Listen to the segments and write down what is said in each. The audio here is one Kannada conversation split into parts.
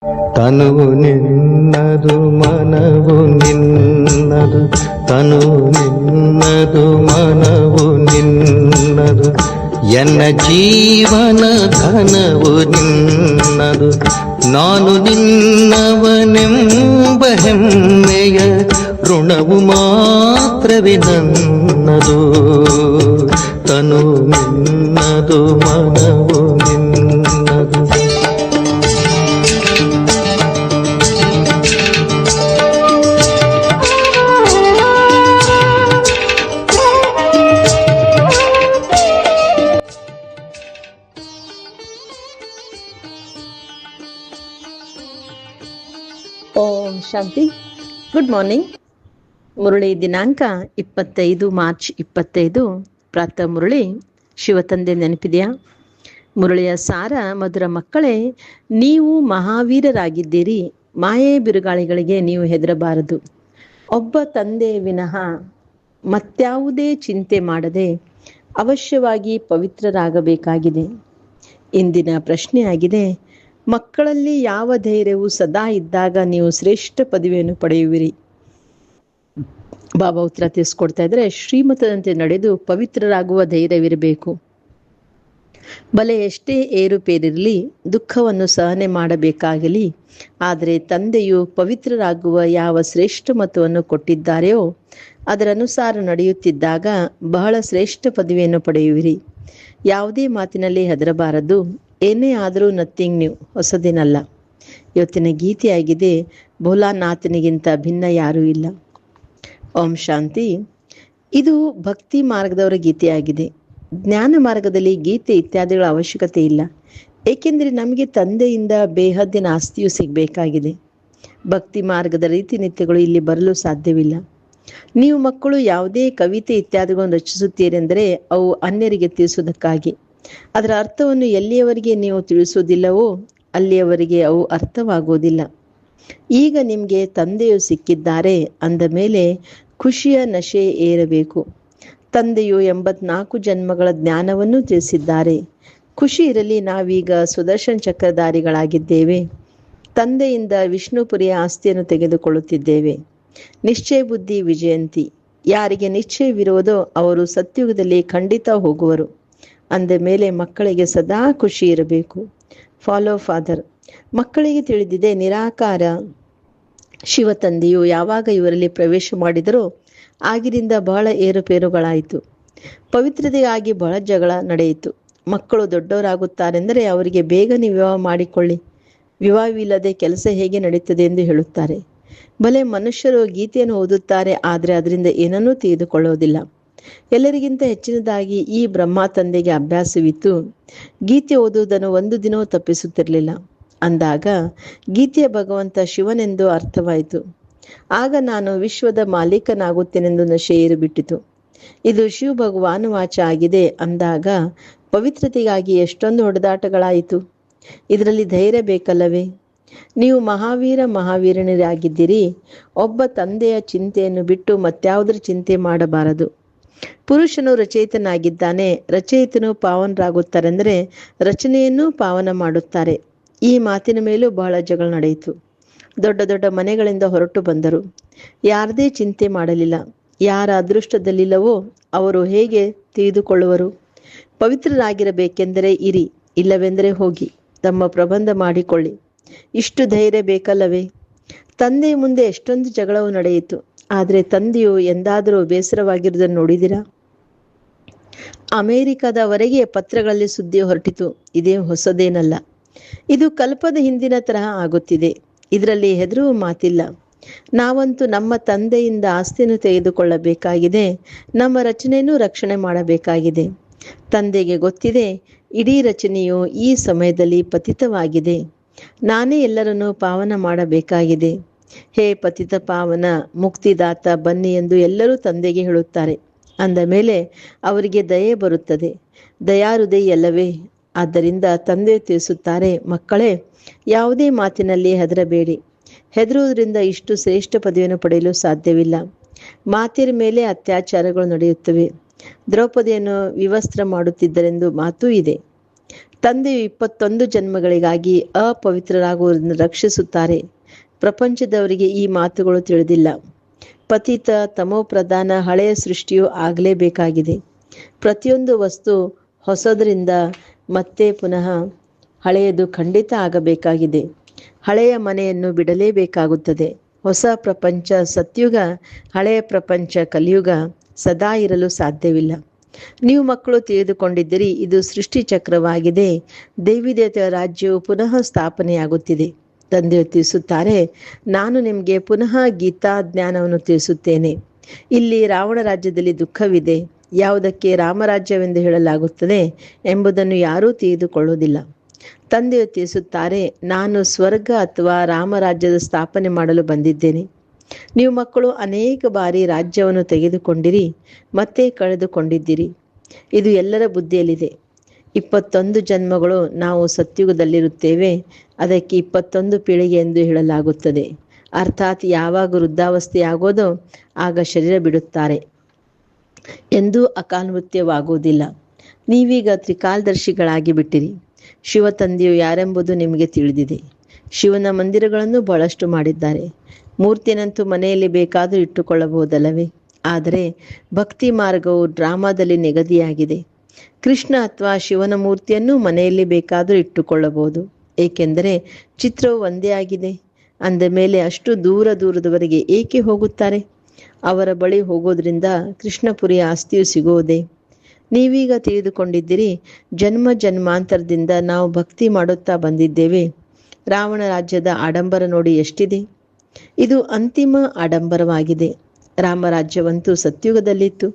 ತನುವು ನಿನ್ನದು ಮನವು ನಿನ್ನದು, ತನುವು ನಿನ್ನದು ಮನವು ನಿನ್ನದು, ಎನ್ನ ಜೀವನ ಘನವು ನಿನ್ನದು. ನಾನು ನಿನ್ನವನೆಂಬ ಹೆಮ್ಮೆಯ ಋಣವು ಮಾತ್ರವೇ ನನ್ನದು. ತನು ನಿನ್ನದು ಮನವು ನಿನ್ನದು. ಓಂ ಶಾಂತಿ. Good morning. ಮುರಳಿ ದಿನಾಂಕ 25 ಮಾರ್ಚ್ 25 ಪ್ರಾತಃ ಮುರಳಿ. ಶಿವತಂದೆ ನೆನಪಿದೆಯಾ? ಮುರಳಿಯ ಸಾರ: ಮಧುರ ಮಕ್ಕಳೇ, ನೀವು ಮಹಾವೀರರಾಗಿದ್ದೀರಿ. ಮಾಯೆ ಬಿರುಗಾಳಿಗಳಿಗೆ ನೀವು ಹೆದರಬಾರದು. ಒಬ್ಬ ತಂದೆ ವಿನಃ ಮತ್ಯಾವುದೇ ಚಿಂತೆ ಮಾಡದೆ ಅವಶ್ಯವಾಗಿ ಪವಿತ್ರರಾಗಬೇಕಾಗಿದೆ. ಇಂದಿನ ಪ್ರಶ್ನೆಯಾಗಿದೆ: ಮಕ್ಕಳಲ್ಲಿ ಯಾವ ಧೈರ್ಯವು ಸದಾ ಇದ್ದಾಗ ನೀವು ಶ್ರೇಷ್ಠ ಪದವಿಯನ್ನು ಪಡೆಯುವಿರಿ? ಬಾಬಾ ಉತ್ತರ ತಿಳಿಸ್ಕೊಡ್ತಾ ಇದ್ರೆ, ಶ್ರೀಮತದಂತೆ ನಡೆದು ಪವಿತ್ರರಾಗುವ ಧೈರ್ಯವಿರಬೇಕು. ಬಲೆ ಎಷ್ಟೇ ಏರುಪೇರಿರಲಿ, ದುಃಖವನ್ನು ಸಹನೆ ಮಾಡಬೇಕಾಗಲಿ, ಆದರೆ ತಂದೆಯು ಪವಿತ್ರರಾಗುವ ಯಾವ ಶ್ರೇಷ್ಠ ಮತವನ್ನು ಕೊಟ್ಟಿದ್ದಾರೆಯೋ ಅದರ ಅನುಸಾರ ನಡೆಯುತ್ತಿದ್ದಾಗ ಬಹಳ ಶ್ರೇಷ್ಠ ಪದವಿಯನ್ನು ಪಡೆಯುವಿರಿ. ಯಾವುದೇ ಮಾತಿನಲ್ಲಿ ಹೆದರಬಾರದು. ಏನೇ ಆದರೂ ನಥಿಂಗ್ ನ್ಯೂ, ಹೊಸದೇನಲ್ಲ. ಇವತ್ತಿನ ಗೀತೆಯಾಗಿದೆ: ಭೋಲಾನಾಥನಿಗಿಂತ ಭಿನ್ನ ಯಾರೂ ಇಲ್ಲ. ಓಂ ಶಾಂತಿ. ಇದು ಭಕ್ತಿ ಮಾರ್ಗದವರ ಗೀತೆಯಾಗಿದೆ. ಜ್ಞಾನ ಮಾರ್ಗದಲ್ಲಿ ಗೀತೆ ಇತ್ಯಾದಿಗಳ ಅವಶ್ಯಕತೆ ಇಲ್ಲ. ಏಕೆಂದರೆ ನಮಗೆ ತಂದೆಯಿಂದ ಬೇಹದ್ದಿನ ಆಸ್ತಿಯು ಸಿಗಬೇಕಾಗಿದೆ. ಭಕ್ತಿ ಮಾರ್ಗದ ರೀತಿ ನಿತ್ಯಗಳು ಇಲ್ಲಿ ಬರಲು ಸಾಧ್ಯವಿಲ್ಲ. ನೀವು ಮಕ್ಕಳು ಯಾವುದೇ ಕವಿತೆ ಇತ್ಯಾದಿಗಳನ್ನು ರಚಿಸುತ್ತೀರೆಂದರೆ ಅವು ಅನ್ಯರಿಗೆ ತಿಳಿಸುವುದಕ್ಕಾಗಿ. ಅದರ ಅರ್ಥವನ್ನು ಎಲ್ಲಿಯವರೆಗೆ ನೀವು ತಿಳಿಸುವುದಿಲ್ಲವೋ ಅಲ್ಲಿಯವರೆಗೆ ಅವು ಅರ್ಥವಾಗುವುದಿಲ್ಲ. ಈಗ ನಿಮಗೆ ತಂದೆಯು ಸಿಕ್ಕಿದ್ದಾರೆ ಅಂದ ಮೇಲೆ ಖುಷಿಯ ನಶೆ ಏರಬೇಕು. ತಂದೆಯು 84 ಜನ್ಮಗಳ ಜ್ಞಾನವನ್ನು ತಿಳಿಸಿದ್ದಾರೆ. ಖುಷಿ ಇರಲಿ, ನಾವೀಗ ಸುದರ್ಶನ ಚಕ್ರಧಾರಿಗಳಾಗಿದ್ದೇವೆ. ತಂದೆಯಿಂದ ವಿಷ್ಣುಪುರಿಯ ಆಸ್ತಿಯನ್ನು ತೆಗೆದುಕೊಳ್ಳುತ್ತಿದ್ದೇವೆ. ನಿಶ್ಚಯ ಬುದ್ಧಿ ವಿಜಯಂತಿ. ಯಾರಿಗೆ ನಿಶ್ಚಯವಿರುವುದೋ ಅವರು ಸತ್ಯುಗದಲ್ಲಿ ಖಂಡಿತ ಹೋಗುವರು. ಅಂದ ಮೇಲೆ ಮಕ್ಕಳಿಗೆ ಸದಾ ಖುಷಿ ಇರಬೇಕು. Follow father. ಮಕ್ಕಳಿಗೆ ತಿಳಿದಿದೆ, ನಿರಾಕಾರ ಶಿವತಂದೆಯು ಯಾವಾಗ ಇವರಲ್ಲಿ ಪ್ರವೇಶ ಮಾಡಿದರೋ ಆಗಿನಿಂದ ಬಹಳ ಏರುಪೇರುಗಳಾಯಿತು. ಪವಿತ್ರತೆಗಾಗಿ ಬಹಳ ಜಗಳ ನಡೆಯಿತು. ಮಕ್ಕಳು ದೊಡ್ಡವರಾಗುತ್ತಾರೆಂದರೆ ಅವರಿಗೆ ಬೇಗನೆ ವಿವಾಹ ಮಾಡಿಕೊಳ್ಳಿ, ವಿವಾಹವಿಲ್ಲದೆ ಕೆಲಸ ಹೇಗೆ ನಡೀತದೆ ಎಂದು ಹೇಳುತ್ತಾರೆ. ಭಲೆ ಮನುಷ್ಯರು ಗೀತೆಯನ್ನು ಓದುತ್ತಾರೆ, ಆದರೆ ಅದರಿಂದ ಏನನ್ನೂ ತೆಗೆದುಕೊಳ್ಳುವುದಿಲ್ಲ. ಎಲ್ಲರಿಗಿಂತ ಹೆಚ್ಚಿನದಾಗಿ ಈ ಬ್ರಹ್ಮ ತಂದೆಗೆ ಅಭ್ಯಾಸವಿತ್ತು. ಗೀತೆ ಓದುವುದನ್ನು ಒಂದು ದಿನವೂ ತಪ್ಪಿಸುತ್ತಿರಲಿಲ್ಲ. ಅಂದಾಗ ಗೀತೆಯ ಭಗವಂತ ಶಿವನೆಂದು ಅರ್ಥವಾಯಿತು. ಆಗ ನಾನು ವಿಶ್ವದ ಮಾಲೀಕನಾಗುತ್ತೇನೆಂದು ನಶೆ ಏರಿಬಿಟ್ಟಿತು. ಇದು ಶಿವ ಭಗವಾನ್ ವಾಚ ಆಗಿದೆ ಅಂದಾಗ ಪವಿತ್ರತೆಗಾಗಿ ಎಷ್ಟೊಂದು ಹೊಡೆದಾಟಗಳಾಯಿತು. ಇದರಲ್ಲಿ ಧೈರ್ಯ ಬೇಕಲ್ಲವೇ? ನೀವು ಮಹಾವೀರನಿರಾಗಿದ್ದೀರಿ. ಒಬ್ಬ ತಂದೆಯ ಚಿಂತೆಯನ್ನು ಬಿಟ್ಟು ಮತ್ಯಾವುದರ ಚಿಂತೆ ಮಾಡಬಾರದು. ಪುರುಷನು ರಚಯಿತನಾಗಿದ್ದಾನೆ. ರಚಯಿತನು ಪಾವನರಾಗುತ್ತಾರೆಂದರೆ ರಚನೆಯನ್ನು ಪಾವನ ಮಾಡುತ್ತಾರೆ. ಈ ಮಾತಿನ ಮೇಲೂ ಬಹಳ ಜಗಳ ನಡೆಯಿತು. ದೊಡ್ಡ ದೊಡ್ಡ ಮನೆಗಳಿಂದ ಹೊರಟು ಬಂದರು. ಯಾರದೇ ಚಿಂತೆ ಮಾಡಲಿಲ್ಲ. ಯಾರ ಅದೃಷ್ಟದಲ್ಲಿಲ್ಲವೋ ಅವರು ಹೇಗೆ ತಿಳಿದುಕೊಳ್ಳುವರು? ಪವಿತ್ರರಾಗಿರಬೇಕೆಂದರೆ ಇರಿ, ಇಲ್ಲವೆಂದರೆ ಹೋಗಿ, ತಮ್ಮ ಪ್ರಬಂಧ ಮಾಡಿಕೊಳ್ಳಿ. ಇಷ್ಟು ಧೈರ್ಯ ಬೇಕಲ್ಲವೇ? ತಂದೆಯ ಮುಂದೆ ಎಷ್ಟೊಂದು ಜಗಳವು ನಡೆಯಿತು. ಆದರೆ ತಂದೆಯು ಎಂದಾದರೂ ಬೇಸರವಾಗಿರುವುದನ್ನು ನೋಡಿದಿರಾ? ಅಮೆರಿಕದವರೆಗೆ ಪತ್ರಗಳಲ್ಲಿ ಸುದ್ದಿ ಹೊರಟಿತು. ಇದೇ ಹೊಸದೇನಲ್ಲ. ಇದು ಕಲ್ಪದ ಹಿಂದಿನ ತರಹ ಆಗುತ್ತಿದೆ. ಇದರಲ್ಲಿ ಹೆದರುವ ಮಾತಿಲ್ಲ. ನಾವಂತೂ ನಮ್ಮ ತಂದೆಯಿಂದ ಆಸ್ತಿಯನ್ನು ತೆಗೆದುಕೊಳ್ಳಬೇಕಾಗಿದೆ. ನಮ್ಮ ರಚನೆಯನ್ನು ರಕ್ಷಣೆ ಮಾಡಬೇಕಾಗಿದೆ. ತಂದೆಗೆ ಗೊತ್ತಿದೆ, ಇಡೀ ರಚನೆಯು ಈ ಸಮಯದಲ್ಲಿ ಪತಿತವಾಗಿದೆ. ನಾನೇ ಎಲ್ಲರನ್ನೂ ಪಾವನ ಮಾಡಬೇಕಾಗಿದೆ. ಹೇ ಪತಿತ ಪಾವನ ಮುಕ್ತಿದಾತ, ಬನ್ನಿ ಎಂದು ಎಲ್ಲರೂ ತಂದೆಗೆ ಹೇಳುತ್ತಾರೆ. ಅಂದ ಮೇಲೆ ಅವರಿಗೆ ದಯೆ ಬರುತ್ತದೆ. ದಯಾಹೃದಯಿ ಅಲ್ಲವೇ? ಆದ್ದರಿಂದ ತಂದೆ ತಿಳಿಸುತ್ತಾರೆ, ಮಕ್ಕಳೇ, ಯಾವುದೇ ಮಾತಿನಲ್ಲಿ ಹೆದರಬೇಡಿ. ಹೆದರುವುದರಿಂದ ಇಷ್ಟು ಶ್ರೇಷ್ಠ ಪದವಿಯನ್ನು ಪಡೆಯಲು ಸಾಧ್ಯವಿಲ್ಲ. ಮಾತಿನ ಮೇಲೆ ಅತ್ಯಾಚಾರಗಳು ನಡೆಯುತ್ತವೆ. ದ್ರೌಪದಿಯನ್ನು ವಿವಸ್ತ್ರ ಮಾಡುತ್ತಿದ್ದರೆಂದು ಮಾತೂ ಇದೆ. ತಂದೆಯು 21 ಜನ್ಮಗಳಿಗಾಗಿ ಅಪವಿತ್ರರಾಗುವುದನ್ನು ರಕ್ಷಿಸುತ್ತಾರೆ. ಪ್ರಪಂಚದವರಿಗೆ ಈ ಮಾತುಗಳು ತಿಳಿದಿಲ್ಲ. ಪತಿತ ತಮೋ ಪ್ರಧಾನ ಹಳೆಯ ಸೃಷ್ಟಿಯು ಆಗಲೇಬೇಕಾಗಿದೆ. ಪ್ರತಿಯೊಂದು ವಸ್ತು ಹೊಸದರಿಂದ ಮತ್ತೆ ಪುನಃ ಹಳೆಯದು ಖಂಡಿತ ಆಗಬೇಕಾಗಿದೆ. ಹಳೆಯ ಮನೆಯನ್ನು ಬಿಡಲೇಬೇಕಾಗುತ್ತದೆ. ಹೊಸ ಪ್ರಪಂಚ ಸತ್ಯುಗ, ಹಳೆಯ ಪ್ರಪಂಚ ಕಲಿಯುಗ ಸದಾ ಇರಲು ಸಾಧ್ಯವಿಲ್ಲ. ನೀವು ಮಕ್ಕಳು ತಿಳಿದುಕೊಂಡಿದ್ದೀರಿ, ಇದು ಸೃಷ್ಟಿ ಚಕ್ರವಾಗಿದೆ. ದೇವಿದೇವತೆಯ ರಾಜ್ಯವು ಪುನಃ ಸ್ಥಾಪನೆಯಾಗುತ್ತಿದೆ. ತಂದೆಯು ತಿಳಿಸುತ್ತಾರೆ, ನಾನು ನಿಮಗೆ ಪುನಃ ಗೀತಾ ಜ್ಞಾನವನ್ನು ತಿಳಿಸುತ್ತೇನೆ. ಇಲ್ಲಿ ರಾವಣ ರಾಜ್ಯದಲ್ಲಿ ದುಃಖವಿದೆ. ಯಾವುದಕ್ಕೆ ರಾಮರಾಜ್ಯವೆಂದು ಹೇಳಲಾಗುತ್ತದೆ ಎಂಬುದನ್ನು ಯಾರೂ ತಿಳಿದುಕೊಳ್ಳುವುದಿಲ್ಲ. ತಂದೆಯು ತಿಳಿಸುತ್ತಾರೆ, ನಾನು ಸ್ವರ್ಗ ಅಥವಾ ರಾಮರಾಜ್ಯದ ಸ್ಥಾಪನೆ ಮಾಡಲು ಬಂದಿದ್ದೇನೆ. ನೀವು ಮಕ್ಕಳು ಅನೇಕ ಬಾರಿ ರಾಜ್ಯವನ್ನು ತೆಗೆದುಕೊಂಡಿರಿ, ಮತ್ತೆ ಕಳೆದುಕೊಂಡಿದ್ದೀರಿ. ಇದು ಎಲ್ಲರ ಬುದ್ಧಿಯಲ್ಲಿದೆ. 21 ಜನ್ಮಗಳು ನಾವು ಸತ್ಯುಗದಲ್ಲಿರುತ್ತೇವೆ. ಅದಕ್ಕೆ 21 ಪೀಳಿಗೆ ಎಂದು ಹೇಳಲಾಗುತ್ತದೆ. ಅರ್ಥಾತ್ ಯಾವಾಗ ವೃದ್ಧಾವಸ್ಥೆ ಆಗೋದೋ ಆಗ ಶರೀರ ಬಿಡುತ್ತಾರೆ. ಎಂದೂ ಅಕಾಲಮೃತ್ಯವಾಗುವುದಿಲ್ಲ. ನೀವೀಗ ತ್ರಿಕಾಲದರ್ಶಿಗಳಾಗಿ ಬಿಟ್ಟಿರಿ. ಶಿವ ತಂದೆಯು ಯಾರೆಂಬುದು ನಿಮಗೆ ತಿಳಿದಿದೆ. ಶಿವನ ಮಂದಿರಗಳನ್ನು ಬಹಳಷ್ಟು ಮಾಡಿದ್ದಾರೆ. ಮೂರ್ತಿಯನ್ನಂತೂ ಮನೆಯಲ್ಲಿ ಬೇಕಾದರೂ ಇಟ್ಟುಕೊಳ್ಳಬಹುದಲ್ಲವೇ? ಆದರೆ ಭಕ್ತಿ ಮಾರ್ಗವು ಡ್ರಾಮಾದಲ್ಲಿ ನಿಗದಿಯಾಗಿದೆ. ಕೃಷ್ಣ ಅಥವಾ ಶಿವನ ಮೂರ್ತಿಯನ್ನು ಮನೆಯಲ್ಲಿ ಬೇಕಾದರೂ ಇಟ್ಟುಕೊಳ್ಳಬಹುದು, ಏಕೆಂದರೆ ಚಿತ್ರವು ಒಂದೇ ಆಗಿದೆ. ಅಂದ ಮೇಲೆ ಅಷ್ಟು ದೂರದವರೆಗೆ ಏಕೆ ಹೋಗುತ್ತಾರೆ? ಅವರ ಬಳಿ ಹೋಗೋದ್ರಿಂದ ಕೃಷ್ಣಪುರಿಯ ಆಸ್ತಿಯು ಸಿಗುವುದೇ? ನೀವೀಗ ತಿಳಿದುಕೊಂಡಿದ್ದೀರಿ, ಜನ್ಮ ಜನ್ಮಾಂತರದಿಂದ ನಾವು ಭಕ್ತಿ ಮಾಡುತ್ತಾ ಬಂದಿದ್ದೇವೆ. ರಾವಣ ರಾಜ್ಯದ ಆಡಂಬರ ನೋಡಿ ಎಷ್ಟಿದೆ. ಇದು ಅಂತಿಮ ಆಡಂಬರವಾಗಿದೆ. ರಾಮರಾಜ್ಯವಂತೂ ಸತ್ಯುಗದಲ್ಲಿತ್ತು.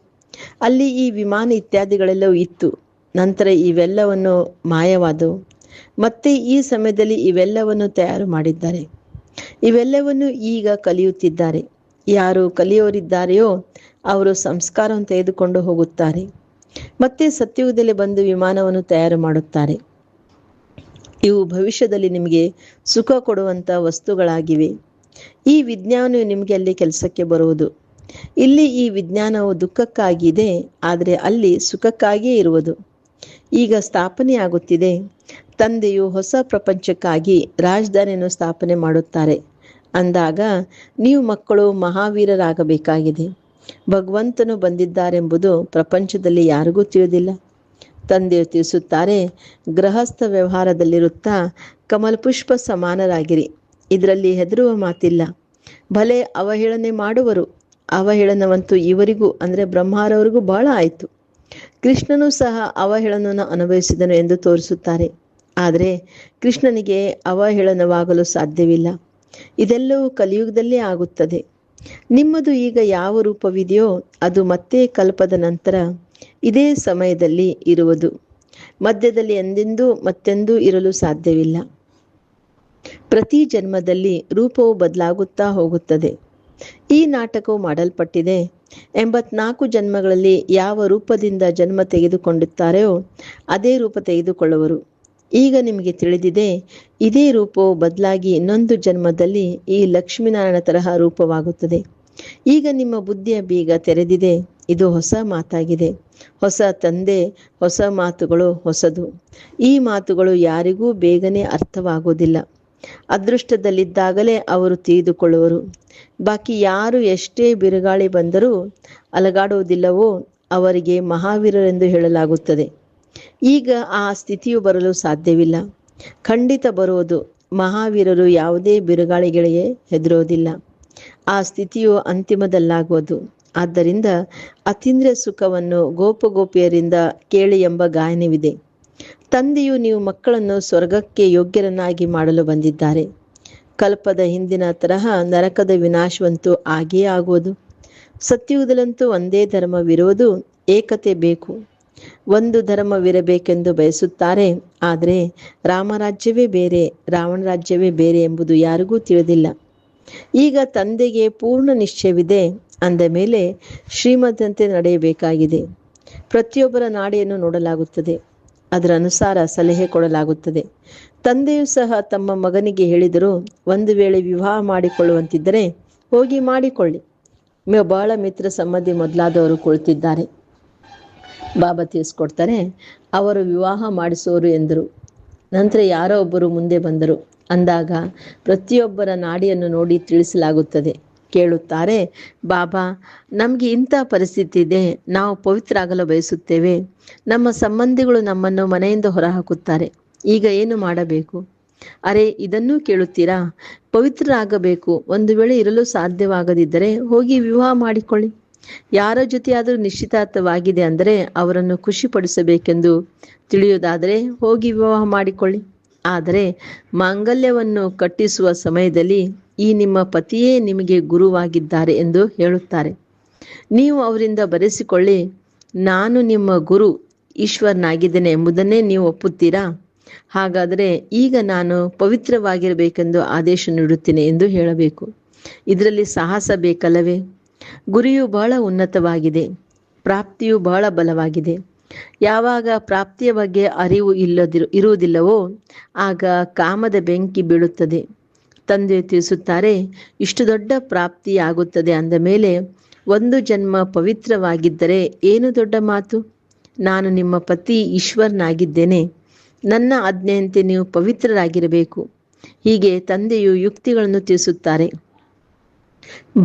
ಅಲ್ಲಿ ಈ ವಿಮಾನ ಇತ್ಯಾದಿಗಳೆಲ್ಲವೂ ಇತ್ತು. ನಂತರ ಇವೆಲ್ಲವನ್ನು ಮಾಯವಾದವು. ಮತ್ತೆ ಈ ಸಮಯದಲ್ಲಿ ಇವೆಲ್ಲವನ್ನು ತಯಾರು ಮಾಡಿದ್ದಾರೆ. ಇವೆಲ್ಲವನ್ನು ಈಗ ಕಲಿಯುತ್ತಿದ್ದಾರೆ. ಯಾರು ಕಲಿಯೋರಿದ್ದಾರೆಯೋ ಅವರು ಸಂಸ್ಕಾರವನ್ನು ತೆಗೆದುಕೊಂಡು ಹೋಗುತ್ತಾರೆ. ಮತ್ತೆ ಸತ್ಯುಗದಲ್ಲಿ ಬಂದು ವಿಮಾನವನ್ನು ತಯಾರು ಮಾಡುತ್ತಾರೆ. ಇವು ಭವಿಷ್ಯದಲ್ಲಿ ನಿಮಗೆ ಸುಖ ಕೊಡುವಂಥ ವಸ್ತುಗಳಾಗಿವೆ. ಈ ವಿಜ್ಞಾನವು ನಿಮಗೆ ಅಲ್ಲಿ ಕೆಲಸಕ್ಕೆ ಬರುವುದು. ಇಲ್ಲಿ ಈ ವಿಜ್ಞಾನವು ದುಃಖಕ್ಕಾಗಿದೆ, ಆದರೆ ಅಲ್ಲಿ ಸುಖಕ್ಕಾಗಿಯೇ ಇರುವುದು. ಈಗ ಸ್ಥಾಪನೆಯಾಗುತ್ತಿದೆ. ತಂದೆಯು ಹೊಸ ಪ್ರಪಂಚಕ್ಕಾಗಿ ರಾಜಧಾನಿಯನ್ನು ಸ್ಥಾಪನೆ ಮಾಡುತ್ತಾರೆ. ಅಂದಾಗ ನೀವು ಮಕ್ಕಳು ಮಹಾವೀರರಾಗಬೇಕಾಗಿದೆ. ಭಗವಂತನು ಬಂದಿದ್ದಾರೆಂಬುದು ಪ್ರಪಂಚದಲ್ಲಿ ಯಾರಿಗೂ ತಿಳಿದಿಲ್ಲ. ತಂದೆಯು ತಿಳಿಸುತ್ತಾರೆ, ಗೃಹಸ್ಥ ವ್ಯವಹಾರದಲ್ಲಿರುತ್ತಾ ಕಮಲಪುಷ್ಪ ಸಮಾನರಾಗಿರಿ. ಇದರಲ್ಲಿ ಹೆದರುವ ಮಾತಿಲ್ಲ. ಭಲೆ ಅವಹೇಳನೆ ಮಾಡುವರು. ಅವಹೇಳನವಂತೂ ಇವರಿಗೂ ಅಂದರೆ ಬ್ರಹ್ಮಾರವರಿಗೂ ಬಹಳ ಆಯಿತು. ಕೃಷ್ಣನು ಸಹ ಅವಹೇಳನವನ್ನು ಅನುಭವಿಸಿದನು ಎಂದು ತೋರಿಸುತ್ತಾರೆ. ಆದರೆ ಕೃಷ್ಣನಿಗೆ ಅವಹೇಳನವಾಗಲು ಸಾಧ್ಯವಿಲ್ಲ. ಇದೆಲ್ಲವೂ ಕಲಿಯುಗದಲ್ಲೇ ಆಗುತ್ತದೆ. ನಿಮ್ಮದು ಈಗ ಯಾವ ರೂಪವಿದೆಯೋ ಅದು ಮತ್ತೆ ಕಲ್ಪದ ನಂತರ ಇದೇ ಸಮಯದಲ್ಲಿ ಇರುವುದು. ಮಧ್ಯದಲ್ಲಿ ಎಂದೆಂದೂ ಮತ್ತೆಂದೂ ಇರಲು ಸಾಧ್ಯವಿಲ್ಲ. ಪ್ರತಿ ಜನ್ಮದಲ್ಲಿ ರೂಪವು ಬದಲಾಗುತ್ತಾ ಹೋಗುತ್ತದೆ. ಈ ನಾಟಕವು ಮಾಡಲ್ಪಟ್ಟಿದೆ. 84 ಜನ್ಮಗಳಲ್ಲಿ ಯಾವ ರೂಪದಿಂದ ಜನ್ಮ ತೆಗೆದುಕೊಂಡಿದ್ದಾರೆಯೋ ಅದೇ ರೂಪ ತೆಗೆದುಕೊಳ್ಳುವರು. ಈಗ ನಿಮಗೆ ತಿಳಿದಿದೆ, ಇದೇ ರೂಪವು ಬದಲಾಗಿ ಇನ್ನೊಂದು ಜನ್ಮದಲ್ಲಿ ಈ ಲಕ್ಷ್ಮೀನಾರಾಯಣ ತರಹ ರೂಪವಾಗುತ್ತದೆ. ಈಗ ನಿಮ್ಮ ಬುದ್ಧಿಯ ಬೀಗ ತೆರೆದಿದೆ. ಇದು ಹೊಸ ಮಾತಾಗಿದೆ. ಹೊಸ ತಂದೆ, ಹೊಸ ಮಾತುಗಳು ಹೊಸದು. ಈ ಮಾತುಗಳು ಯಾರಿಗೂ ಬೇಗನೆ ಅರ್ಥವಾಗುವುದಿಲ್ಲ. ಅದೃಷ್ಟದಲ್ಲಿದ್ದಾಗಲೇ ಅವರು ತಿಳಿದುಕೊಳ್ಳುವರು. ಬಾಕಿ ಯಾರು ಎಷ್ಟೇ ಬಿರುಗಾಳಿ ಬಂದರೂ ಅಲಗಾಡುವುದಿಲ್ಲವೋ ಅವರಿಗೆ ಮಹಾವೀರರೆಂದು ಹೇಳಲಾಗುತ್ತದೆ. ಈಗ ಆ ಸ್ಥಿತಿಯು ಬರಲು ಸಾಧ್ಯವಿಲ್ಲ. ಖಂಡಿತ ಬರುವುದು. ಮಹಾವೀರರು ಯಾವುದೇ ಬಿರುಗಾಳಿಗಳಿಗೆ ಹೆದರೋದಿಲ್ಲ. ಆ ಸ್ಥಿತಿಯು ಅಂತಿಮದಲ್ಲಾಗುವುದು. ಆದ್ದರಿಂದ ಅತೀಂದ್ರಿಯ ಸುಖವನ್ನು ಗೋಪಗೋಪಿಯರಿಂದ ಕೇಳಿ ಎಂಬ ಗಾಯನವಿದೆ. ತಂದೆಯು ನೀವು ಮಕ್ಕಳನ್ನು ಸ್ವರ್ಗಕ್ಕೆ ಯೋಗ್ಯರನ್ನಾಗಿ ಮಾಡಲು ಬಂದಿದ್ದಾರೆ. ಕಲ್ಪದ ಹಿಂದಿನ ತರಹ ನರಕದ ವಿನಾಶವಂತೂ ಆಗಿಯೇ ಆಗುವುದು. ಸತ್ಯುಗದಲ್ಲಂತೂ ಒಂದೇ ಧರ್ಮವಿರುವುದು. ಏಕತೆ ಬೇಕು. ಒಂದು ಧರ್ಮವಿರಬೇಕೆಂದು ಬಯಸುತ್ತಾರೆ. ಆದರೆ ರಾಮರಾಜ್ಯವೇ ಬೇರೆ, ರಾವಣ ರಾಜ್ಯವೇ ಬೇರೆ ಎಂಬುದು ಯಾರಿಗೂ ತಿಳಿದಿಲ್ಲ. ಈಗ ತಂದೆಗೆ ಪೂರ್ಣ ನಿಶ್ಚಯವಿದೆ. ಅಂದ ಮೇಲೆ ಶ್ರೀಮದಂತೆ ನಡೆಯಬೇಕಾಗಿದೆ. ಪ್ರತಿಯೊಬ್ಬರ ನಾಡಿಯನ್ನು ನೋಡಲಾಗುತ್ತದೆ. ಅದರ ಅನುಸಾರ ಸಲಹೆ ಕೊಡಲಾಗುತ್ತದೆ. ತಂದೆಯೂ ಸಹ ತಮ್ಮ ಮಗನಿಗೆ ಹೇಳಿದರು, ಒಂದು ವೇಳೆ ವಿವಾಹ ಮಾಡಿಕೊಳ್ಳುವಂತಿದ್ದರೆ ಹೋಗಿ ಮಾಡಿಕೊಳ್ಳಿ. ಬಹಳ ಮಿತ್ರ ಸಂಬಂಧಿ ಮೊದಲಾದವರು ಕುಳಿತಿದ್ದಾರೆ. ಬಾಬಾ ತಿಳಿಸ್ಕೊಡ್ತಾರೆ, ಅವರು ವಿವಾಹ ಮಾಡಿಸೋರು ಎಂದರು. ನಂತರ ಯಾರೋ ಒಬ್ಬರು ಮುಂದೆ ಬಂದರು. ಅಂದಾಗ ಪ್ರತಿಯೊಬ್ಬರ ನಾಡಿಯನ್ನು ನೋಡಿ ತಿಳಿಸಲಾಗುತ್ತದೆ. ಕೇಳುತ್ತಾರೆ, ಬಾಬಾ, ನಮಗೆ ಇಂಥ ಪರಿಸ್ಥಿತಿ ಇದೆ, ನಾವು ಪವಿತ್ರ ಆಗಲು ಬಯಸುತ್ತೇವೆ, ನಮ್ಮ ಸಂಬಂಧಿಗಳು ನಮ್ಮನ್ನು ಮನೆಯಿಂದ ಹೊರಹಾಕುತ್ತಾರೆ, ಈಗ ಏನು ಮಾಡಬೇಕು? ಅರೆ, ಇದನ್ನೂ ಕೇಳುತ್ತೀರಾ? ಪವಿತ್ರರಾಗಬೇಕು. ಒಂದು ವೇಳೆ ಇರಲು ಸಾಧ್ಯವಾಗದಿದ್ದರೆ ಹೋಗಿ ವಿವಾಹ ಮಾಡಿಕೊಳ್ಳಿ. ಯಾರ ಜೊತೆಯಾದರೂ ನಿಶ್ಚಿತಾರ್ಥವಾಗಿದೆ ಅಂದರೆ ಅವರನ್ನು ಖುಷಿಪಡಿಸಬೇಕೆಂದು ತಿಳಿಯುವುದಾದರೆ ಹೋಗಿ ವಿವಾಹ ಮಾಡಿಕೊಳ್ಳಿ. ಆದರೆ ಮಾಂಗಲ್ಯವನ್ನು ಕಟ್ಟಿಸುವ ಸಮಯದಲ್ಲಿ ಈ ನಿಮ್ಮ ಪತಿಯೇ ನಿಮಗೆ ಗುರುವಾಗಿದ್ದಾರೆ ಎಂದು ಹೇಳುತ್ತಾರೆ. ನೀವು ಅವರಿಂದ ಬರೆಸಿಕೊಳ್ಳಿ, ನಾನು ನಿಮ್ಮ ಗುರು ಈಶ್ವರನಾಗಿದ್ದೇನೆ ಎಂಬುದನ್ನೇ ನೀವು ಒಪ್ಪುತ್ತೀರಾ? ಹಾಗಾದರೆ ಈಗ ನಾನು ಪವಿತ್ರವಾಗಿರಬೇಕೆಂದು ಆದೇಶ ನೀಡುತ್ತೇನೆ ಎಂದು ಹೇಳಬೇಕು. ಇದರಲ್ಲಿ ಸಾಹಸ ಬೇಕಲ್ಲವೇ? ಗುರಿಯು ಬಹಳ ಉನ್ನತವಾಗಿದೆ, ಪ್ರಾಪ್ತಿಯು ಬಹಳ ಬಲವಾಗಿದೆ. ಯಾವಾಗ ಪ್ರಾಪ್ತಿಯ ಬಗ್ಗೆ ಅರಿವು ಇರುವುದಿಲ್ಲವೋ ಆಗ ಕಾಮದ ಬೆಂಕಿ ಬೀಳುತ್ತದೆ. ತಂದೆಯು ತಿಳಿಸುತ್ತಾರೆ, ಇಷ್ಟು ದೊಡ್ಡ ಪ್ರಾಪ್ತಿಯಾಗುತ್ತದೆ ಅಂದ ಮೇಲೆ ಒಂದು ಜನ್ಮ ಪವಿತ್ರವಾಗಿದ್ದರೆ ಏನು ದೊಡ್ಡ ಮಾತು? ನಾನು ನಿಮ್ಮ ಪತಿ ಈಶ್ವರನಾಗಿದ್ದೇನೆ, ನನ್ನ ಆಜ್ಞೆಯಂತೆ ನೀವು ಪವಿತ್ರರಾಗಿರಬೇಕು. ಹೀಗೆ ತಂದೆಯು ಯುಕ್ತಿಗಳನ್ನು ತಿಳಿಸುತ್ತಾರೆ.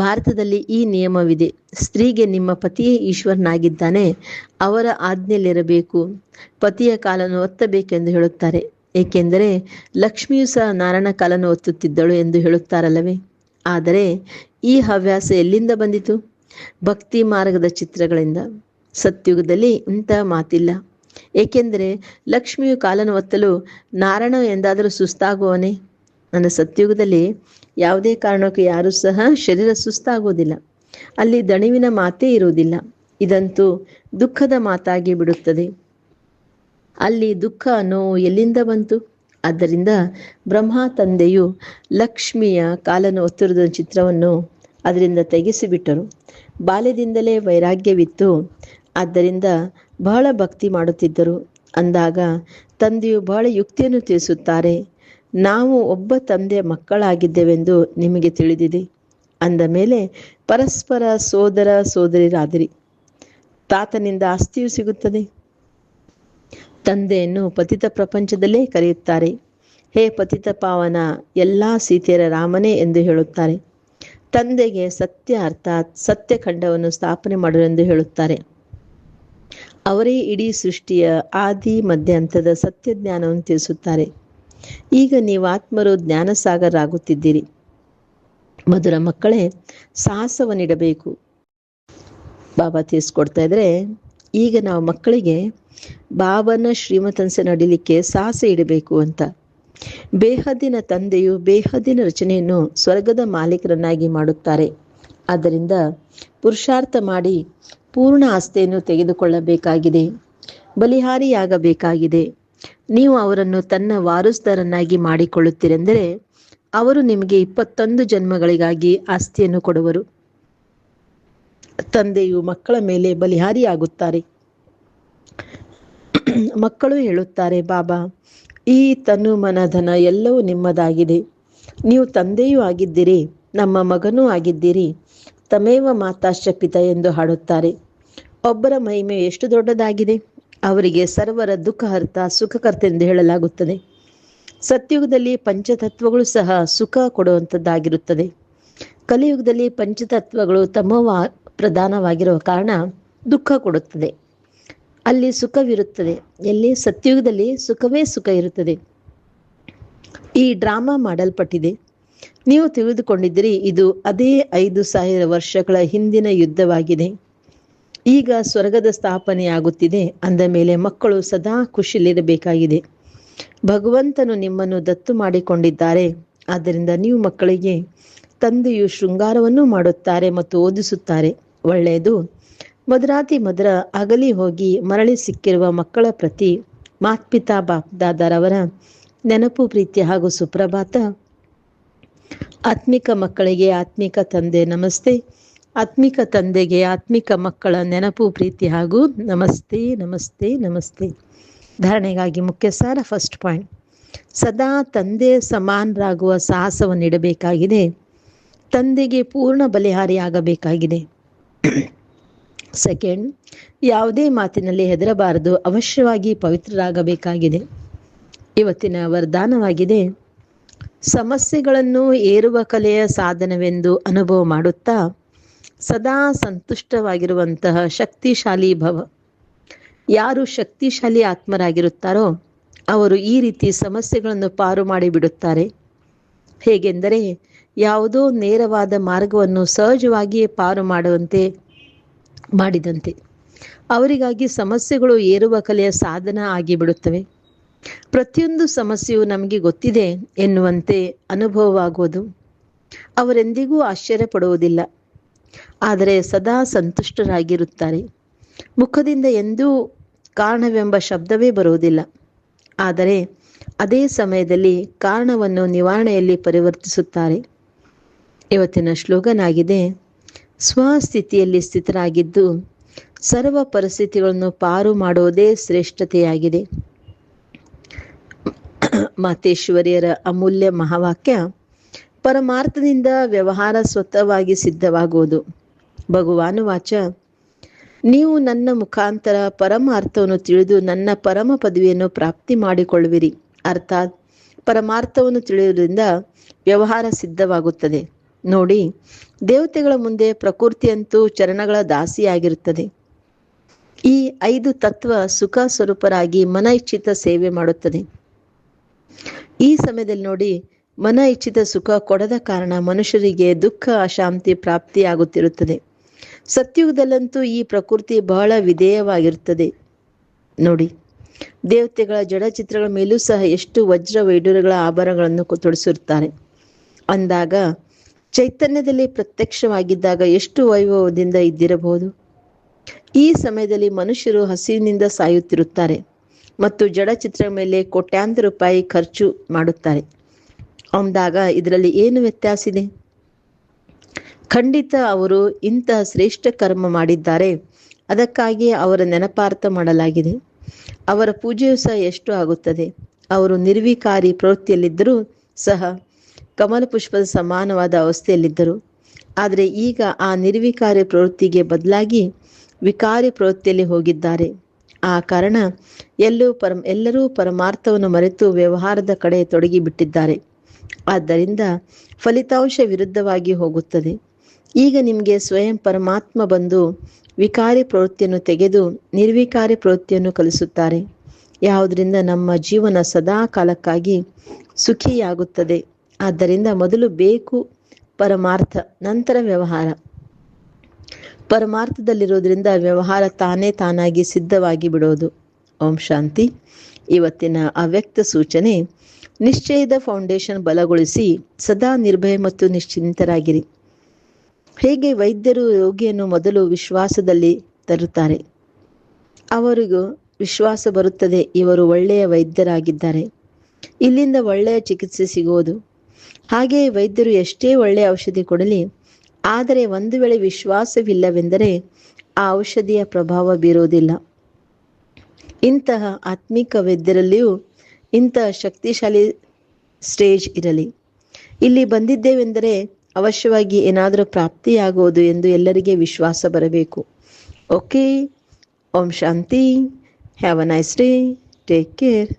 ಭಾರತದಲ್ಲಿ ಈ ನಿಯಮವಿದೆ, ಸ್ತ್ರೀಗೆ ನಿಮ್ಮ ಪತಿಯೇ ಈಶ್ವರನಾಗಿದ್ದಾನೆ, ಅವರ ಆಜ್ಞೆಯಲ್ಲಿರಬೇಕು, ಪತಿಯ ಕಾಲನ್ನು ಒತ್ತಬೇಕೆಂದು ಹೇಳುತ್ತಾರೆ. ಏಕೆಂದರೆ ಲಕ್ಷ್ಮಿಯು ಸಹ ನಾರಾಯಣ ಕಾಲನ್ನು ಒತ್ತುತ್ತಿದ್ದಳು ಎಂದು ಹೇಳುತ್ತಾರಲ್ಲವೇ? ಆದರೆ ಈ ಹವ್ಯಾಸ ಎಲ್ಲಿಂದ ಬಂದಿತು? ಭಕ್ತಿ ಮಾರ್ಗದ ಚಿತ್ರಗಳಿಂದ. ಸತ್ಯುಗದಲ್ಲಿ ಇಂತಹ ಮಾತಿಲ್ಲ. ಏಕೆಂದರೆ ಲಕ್ಷ್ಮಿಯು ಕಾಲನ್ನು ಒತ್ತಲು ನಾರಾಯಣ ಎಂದಾದರೂ ಸುಸ್ತಾಗುವವನೇ? ನನ್ನ ಸತ್ಯುಗದಲ್ಲಿ ಯಾವುದೇ ಕಾರಣಕ್ಕೂ ಯಾರೂ ಸಹ ಶರೀರ ಸುಸ್ತಾಗುವುದಿಲ್ಲ. ಅಲ್ಲಿ ದಣಿವಿನ ಮಾತೇ ಇರುವುದಿಲ್ಲ. ಇದಂತೂ ದುಃಖದ ಮಾತಾಗಿ ಬಿಡುತ್ತದೆ. ಅಲ್ಲಿ ದುಃಖ ನೋವು ಎಲ್ಲಿಂದ ಬಂತು? ಆದ್ದರಿಂದ ಬ್ರಹ್ಮ ತಂದೆಯು ಲಕ್ಷ್ಮಿಯ ಕಾಲನ್ನು ಒತ್ತಿರುವ ಚಿತ್ರವನ್ನು ಅದರಿಂದ ತೆಗೆಸಿಬಿಟ್ಟರು. ಬಾಲ್ಯದಿಂದಲೇ ವೈರಾಗ್ಯವಿತ್ತು, ಆದ್ದರಿಂದ ಬಹಳ ಭಕ್ತಿ ಮಾಡುತ್ತಿದ್ದರು. ಅಂದಾಗ ತಂದೆಯು ಬಹಳ ಯುಕ್ತಿಯನ್ನು ತಿಳಿಸುತ್ತಾರೆ. ನಾವು ಒಬ್ಬ ತಂದೆಯ ಮಕ್ಕಳಾಗಿದ್ದೇವೆಂದು ನಿಮಗೆ ತಿಳಿದಿದೆ. ಅಂದ ಮೇಲೆ ಪರಸ್ಪರ ಸೋದರ ಸೋದರಿರಾದಿರಿ. ತಾತನಿಂದ ಆಸ್ತಿಯು ಸಿಗುತ್ತದೆ. ತಂದೆಯನ್ನು ಪತಿತ ಪ್ರಪಂಚದಲ್ಲೇ ಕರೆಯುತ್ತಾರೆ. ಹೇ ಪತಿತ ಪಾವನ ಎಲ್ಲ ಸೀತೆಯರ ರಾಮನೇ ಎಂದು ಹೇಳುತ್ತಾರೆ. ತಂದೆಗೆ ಸತ್ಯ ಅರ್ಥಾತ್ ಸತ್ಯಖಂಡವನ್ನು ಸ್ಥಾಪನೆ ಮಾಡಲೆಂದು ಹೇಳುತ್ತಾರೆ. ಅವರೇ ಇಡೀ ಸೃಷ್ಟಿಯ ಆದಿ ಮಧ್ಯಾಂತದ ಸತ್ಯ ಜ್ಞಾನವನ್ನು ತಿಳಿಸುತ್ತಾರೆ. ಈಗ ನೀವು ಆತ್ಮರು ಜ್ಞಾನಸಾಗರಾಗುತ್ತಿದ್ದೀರಿ. ಮಧುರ ಮಕ್ಕಳೇ, ಸಾಹಸವನ್ನಿಡಬೇಕು. ಬಾಬಾ ತಿಳಿಸ್ಕೊಡ್ತಾ ಇದ್ರೆ, ಈಗ ನಾವು ಮಕ್ಕಳಿಗೆ ಬಾಬನ ಶ್ರೀಮತನ್ಸೆ ನಡಿಲಿಕ್ಕೆ ಸಾಹಸ ಇಡಬೇಕು ಅಂತ. ಬೇಹದ್ದಿನ ತಂದೆಯು ಬೇಹದ್ದಿನ ರಚನೆಯನ್ನು ಸ್ವರ್ಗದ ಮಾಲೀಕರನ್ನಾಗಿ ಮಾಡುತ್ತಾರೆ. ಆದ್ದರಿಂದ ಪುರುಷಾರ್ಥ ಮಾಡಿ ಪೂರ್ಣ ಆಸ್ತಿಯನ್ನು ತೆಗೆದುಕೊಳ್ಳಬೇಕಾಗಿದೆ, ಬಲಿಹಾರಿಯಾಗಬೇಕಾಗಿದೆ. ನೀವು ಅವರನ್ನು ತನ್ನ ವಾರಸುದಾರನ್ನಾಗಿ ಮಾಡಿಕೊಳ್ಳುತ್ತೀರೆಂದರೆ ಅವರು ನಿಮಗೆ 21 ಜನ್ಮಗಳಿಗಾಗಿ ಆಸ್ತಿಯನ್ನು ಕೊಡುವರು. ತಂದೆಯು ಮಕ್ಕಳ ಮೇಲೆ ಬಲಿಹಾರಿಯಾಗುತ್ತಾರೆ. ಮಕ್ಕಳು ಹೇಳುತ್ತಾರೆ, ಬಾಬಾ, ಈ ತನು ಮನ ಧನ ಎಲ್ಲವೂ ನಿಮ್ಮದಾಗಿದೆ. ನೀವು ತಂದೆಯೂ ಆಗಿದ್ದೀರಿ, ನಮ್ಮ ಮಗನೂ ಆಗಿದ್ದೀರಿ. ತಮೇವ ಮಾತಾಶ್ಚ ಪಿತ ಎಂದು ಹಾಡುತ್ತಾರೆ. ಒಬ್ಬರ ಮಹಿಮೆ ಎಷ್ಟು ದೊಡ್ಡದಾಗಿದೆ. ಅವರಿಗೆ ಸರ್ವರ ದುಃಖಹರ್ತ ಸುಖಕರ್ತ ಎಂದು ಹೇಳಲಾಗುತ್ತದೆ. ಸತ್ಯುಗದಲ್ಲಿ ಪಂಚತತ್ವಗಳು ಸಹ ಸುಖ ಕೊಡುವಂಥದ್ದಾಗಿರುತ್ತದೆ. ಕಲಿಯುಗದಲ್ಲಿ ಪಂಚತತ್ವಗಳು ತಮೋ ಪ್ರಧಾನವಾಗಿರುವ ಕಾರಣ ದುಃಖ ಕೊಡುತ್ತದೆ. ಅಲ್ಲಿ ಸುಖವಿರುತ್ತದೆ. ಎಲ್ಲಿ? ಸತ್ಯುಗದಲ್ಲಿ ಸುಖವೇ ಸುಖ ಇರುತ್ತದೆ. ಈ ಡ್ರಾಮಾ ಮಾಡಲ್ಪಟ್ಟಿದೆ. ನೀವು ತಿಳಿದುಕೊಂಡಿದ್ದೀರಿ, ಇದು ಅದೇ 5000 ವರ್ಷಗಳ ಹಿಂದಿನ ಯುದ್ಧವಾಗಿದೆ. ಈಗ ಸ್ವರ್ಗದ ಸ್ಥಾಪನೆಯಾಗುತ್ತಿದೆ. ಅಂದ ಮೇಲೆ ಮಕ್ಕಳು ಸದಾ ಖುಷಿಯಲ್ಲಿರಬೇಕಾಗಿದೆ. ಭಗವಂತನು ನಿಮ್ಮನ್ನು ದತ್ತು ಮಾಡಿಕೊಂಡಿದ್ದಾರೆ. ಆದ್ದರಿಂದ ನೀವು ಮಕ್ಕಳಿಗೆ ತಂದೆಯು ಶೃಂಗಾರವನ್ನು ಮಾಡುತ್ತಾರೆ ಮತ್ತು ಓದಿಸುತ್ತಾರೆ. ಒಳ್ಳೆಯದು. ಮಧುರಾತಿ ಮಧುರ ಅಗಲಿ ಹೋಗಿ ಮರಳಿ ಸಿಕ್ಕಿರುವ ಮಕ್ಕಳ ಪ್ರತಿ ಮಾತ್ಪಿತಾ ಬಾಪ್ ದಾದಾರವರ ನೆನಪು, ಪ್ರೀತಿ ಹಾಗೂ ಸುಪ್ರಭಾತ. ಆತ್ಮಿಕ ಮಕ್ಕಳಿಗೆ ಆತ್ಮಿಕ ತಂದೆ ನಮಸ್ತೆ. ಆತ್ಮಿಕ ತಂದೆಗೆ ಆತ್ಮಿಕ ಮಕ್ಕಳ ನೆನಪು, ಪ್ರೀತಿ ಹಾಗೂ ನಮಸ್ತೆ ನಮಸ್ತೆ ನಮಸ್ತೆ. ಧಾರಣೆಗಾಗಿ ಮುಖ್ಯ ಸಾರ. ಫಸ್ಟ್ ಪಾಯಿಂಟ್, ಸದಾ ತಂದೆ ಸಮಾನರಾಗುವ ಸಾಹಸವನ್ನಿಡಬೇಕಾಗಿದೆ. ತಂದೆಗೆ ಪೂರ್ಣ ಬಲಿಹಾರಿಯಾಗಬೇಕಾಗಿದೆ. ಸೆಕೆಂಡ್, ಯಾವುದೇ ಮಾತಿನಲ್ಲಿ ಹೆದರಬಾರದು, ಅವಶ್ಯವಾಗಿ ಪವಿತ್ರರಾಗಬೇಕಾಗಿದೆ. ಇವತ್ತಿನ ವರದಾನವಾಗಿದೆ, ಸಮಸ್ಯೆಗಳನ್ನು ಏರುವ ಕಲೆಯ ಸಾಧನವೆಂದು ಅನುಭವ ಮಾಡುತ್ತಾ ಸದಾ ಸಂತುಷ್ಟವಾಗಿರುವಂತಹ ಶಕ್ತಿಶಾಲಿ ಭವ. ಯಾರು ಶಕ್ತಿಶಾಲಿ ಆತ್ಮರಾಗಿರುತ್ತಾರೋ ಅವರು ಈ ರೀತಿ ಸಮಸ್ಯೆಗಳನ್ನು ಪಾರು ಮಾಡಿಬಿಡುತ್ತಾರೆ. ಹೇಗೆಂದರೆ ಯಾವುದೋ ನೇರವಾದ ಮಾರ್ಗವನ್ನು ಸಹಜವಾಗಿಯೇ ಪಾರು ಮಾಡುವಂತೆ ಮಾಡಿದಂತೆ ಅವರಿಗಾಗಿ ಸಮಸ್ಯೆಗಳು ಏರುವ ಕಲೆಯ ಸಾಧನ ಆಗಿಬಿಡುತ್ತವೆ. ಪ್ರತಿಯೊಂದು ಸಮಸ್ಯೆಯು ನಮಗೆ ಗೊತ್ತಿದೆ ಎನ್ನುವಂತೆ ಅನುಭವವಾಗುವುದು. ಅವರೆಂದಿಗೂ ಆಶ್ಚರ್ಯ ಪಡುವುದಿಲ್ಲ, ಆದರೆ ಸದಾ ಸಂತುಷ್ಟರಾಗಿರುತ್ತಾರೆ. ಮುಖದಿಂದ ಎಂದೂ ಕಾರಣವೆಂಬ ಶಬ್ದವೇ ಬರುವುದಿಲ್ಲ. ಆದರೆ ಅದೇ ಸಮಯದಲ್ಲಿ ಕಾರಣವನ್ನು ನಿವಾರಣೆಯಲ್ಲಿ ಪರಿವರ್ತಿಸುತ್ತಾರೆ. ಇವತ್ತಿನ ಶ್ಲೋಗನ್ ಆಗಿದೆ, ಸ್ವಸ್ಥಿತಿಯಲ್ಲಿ ಸ್ಥಿತರಾಗಿದ್ದು ಸರ್ವ ಪರಿಸ್ಥಿತಿಗಳನ್ನು ಪಾರು ಮಾಡುವುದೇ ಶ್ರೇಷ್ಠತೆಯಾಗಿದೆ. ಮಾತೇಶ್ವರಿಯರ ಅಮೂಲ್ಯ ಮಹಾವಾಕ್ಯ, ಪರಮಾರ್ಥದಿಂದ ವ್ಯವಹಾರ ಸ್ವತಃವಾಗಿ ಸಿದ್ಧವಾಗುವುದು. ಭಗವಾನು ವಾಚ, ನೀವು ನನ್ನ ಮುಖಾಂತರ ಪರಮಾರ್ಥವನ್ನು ತಿಳಿದು ನನ್ನ ಪರಮ ಪದವಿಯನ್ನು ಪ್ರಾಪ್ತಿ ಮಾಡಿಕೊಳ್ಳುವಿರಿ. ಅರ್ಥಾತ್ ಪರಮಾರ್ಥವನ್ನು ತಿಳಿಯುವುದರಿಂದ ವ್ಯವಹಾರ ಸಿದ್ಧವಾಗುತ್ತದೆ. ನೋಡಿ, ದೇವತೆಗಳ ಮುಂದೆ ಪ್ರಕೃತಿಯಂತೂ ಚರಣಗಳ ದಾಸಿಯಾಗಿರುತ್ತದೆ. ಈ 5 ತತ್ವ ಸುಖ ಸ್ವರೂಪರಾಗಿ ಮನ ಇಚ್ಛಿತ ಸೇವೆ ಮಾಡುತ್ತದೆ. ಈ ಸಮಯದಲ್ಲಿ ನೋಡಿ, ಮನ ಇಚ್ಛಿತ ಸುಖ ಕೊಡದ ಕಾರಣ ಮನುಷ್ಯರಿಗೆ ದುಃಖ ಅಶಾಂತಿ ಪ್ರಾಪ್ತಿಯಾಗುತ್ತಿರುತ್ತದೆ. ಸತ್ಯುಗದಲ್ಲಂತೂ ಈ ಪ್ರಕೃತಿ ಬಹಳ ವಿಧೇಯವಾಗಿರುತ್ತದೆ. ನೋಡಿ, ದೇವತೆಗಳ ಜಡಚಿತ್ರಗಳ ಮೇಲೂ ಸಹ ಎಷ್ಟು ವಜ್ರ ವೈಡೂರ್ಯಗಳ ಆಭರಣಗಳನ್ನು ತೊಡಿಸಿರುತ್ತಾರೆ. ಅಂದಾಗ ಚೈತನ್ಯದಲ್ಲಿ ಪ್ರತ್ಯಕ್ಷವಾಗಿದ್ದಾಗ ಎಷ್ಟು ವೈಭವದಿಂದ ಇದ್ದಿರಬಹುದು. ಈ ಸಮಯದಲ್ಲಿ ಮನುಷ್ಯರು ಹಸಿವಿನಿಂದ ಸಾಯುತ್ತಿರುತ್ತಾರೆ ಮತ್ತು ಜಡಚಿತ್ರ ಮೇಲೆ ಕೋಟ್ಯಾಂತರ ರೂಪಾಯಿ ಖರ್ಚು ಮಾಡುತ್ತಾರೆ. ಅಂದಾಗ ಇದರಲ್ಲಿ ಏನು ವ್ಯತ್ಯಾಸ ಇದೆ? ಖಂಡಿತ ಅವರು ಇಂತಹ ಶ್ರೇಷ್ಠ ಕರ್ಮ ಮಾಡಿದ್ದಾರೆ, ಅದಕ್ಕಾಗಿ ಅವರ ನೆನಪಾರ್ಥ ಮಾಡಲಾಗಿದೆ. ಅವರ ಪೂಜೆಯೂ ಸಹ ಎಷ್ಟು ಆಗುತ್ತದೆ. ಅವರು ನಿರ್ವಿಕಾರಿ ಪ್ರವೃತ್ತಿಯಲ್ಲಿದ್ದರೂ ಸಹ ಕಮಲ ಪುಷ್ಪದ ಸಮಾನವಾದ ಅವಸ್ಥೆಯಲ್ಲಿದ್ದರು. ಆದರೆ ಈಗ ಆ ನಿರ್ವಿಕಾರಿ ಪ್ರವೃತ್ತಿಗೆ ಬದಲಾಗಿ ವಿಕಾರಿ ಪ್ರವೃತ್ತಿಯಲ್ಲಿ ಹೋಗಿದ್ದಾರೆ. ಆ ಕಾರಣ ಎಲ್ಲರೂ ಪರಮಾರ್ಥವನ್ನು ಮರೆತು ವ್ಯವಹಾರದ ಕಡೆ ತೊಡಗಿಬಿಟ್ಟಿದ್ದಾರೆ. ಆದ್ದರಿಂದ ಫಲಿತಾಂಶ ವಿರುದ್ಧವಾಗಿ ಹೋಗುತ್ತದೆ. ಈಗ ನಿಮಗೆ ಸ್ವಯಂ ಪರಮಾತ್ಮ ಬಂದು ವಿಕಾರಿ ಪ್ರವೃತ್ತಿಯನ್ನು ತೆಗೆದು ನಿರ್ವಿಕಾರಿ ಪ್ರವೃತ್ತಿಯನ್ನು ಕಲಿಸುತ್ತಾರೆ. ಯಾವುದರಿಂದ ನಮ್ಮ ಜೀವನ ಸದಾ ಕಾಲಕ್ಕಾಗಿ ಸುಖಿಯಾಗುತ್ತದೆ. ಆದ್ದರಿಂದ ಮೊದಲು ಬೇಕು ಪರಮಾರ್ಥ, ನಂತರ ವ್ಯವಹಾರ. ಪರಮಾರ್ಥದಲ್ಲಿರೋದ್ರಿಂದ ವ್ಯವಹಾರ ತಾನಾಗಿ ಸಿದ್ಧವಾಗಿ ಬಿಡೋದು. ಓಂ ಶಾಂತಿ. ಇವತ್ತಿನ ಅವ್ಯಕ್ತ ಸೂಚನೆ, ನಿಶ್ಚಯದ ಫೌಂಡೇಶನ್ ಬಲಗೊಳಿಸಿ ಸದಾ ನಿರ್ಭಯ ಮತ್ತು ನಿಶ್ಚಿಂತರಾಗಿರಿ. ಹೇಗೆ ವೈದ್ಯರು ರೋಗಿಯನ್ನು ಮೊದಲು ವಿಶ್ವಾಸದಲ್ಲಿ ತರುತ್ತಾರೆ, ಅವರಿಗೂ ವಿಶ್ವಾಸ ಬರುತ್ತದೆ, ಇವರು ಒಳ್ಳೆಯ ವೈದ್ಯರಾಗಿದ್ದಾರೆ, ಇಲ್ಲಿಂದ ಒಳ್ಳೆಯ ಚಿಕಿತ್ಸೆ ಸಿಗುವುದು. ಹಾಗೆಯೇ ವೈದ್ಯರು ಎಷ್ಟೇ ಒಳ್ಳೆಯ ಔಷಧಿ ಕೊಡಲಿ, ಆದರೆ ಒಂದು ವೇಳೆ ವಿಶ್ವಾಸವಿಲ್ಲವೆಂದರೆ ಆ ಔಷಧಿಯ ಪ್ರಭಾವ ಬೀರುವುದಿಲ್ಲ. ಇಂತಹ ಆತ್ಮಿಕ ವೈದ್ಯರಲ್ಲಿಯೂ ಇಂತಹ ಶಕ್ತಿಶಾಲಿ ಸ್ಟೇಜ್ ಇರಲಿ. ಇಲ್ಲಿ ಬಂದಿದ್ದೇವೆಂದರೆ ಅವಶ್ಯವಾಗಿ ಏನಾದರೂ ಪ್ರಾಪ್ತಿಯಾಗುವುದು ಎಂದು ಎಲ್ಲರಿಗೆ ವಿಶ್ವಾಸ ಬರಬೇಕು. Okay. Om Shanti. Have a nice day. Take care.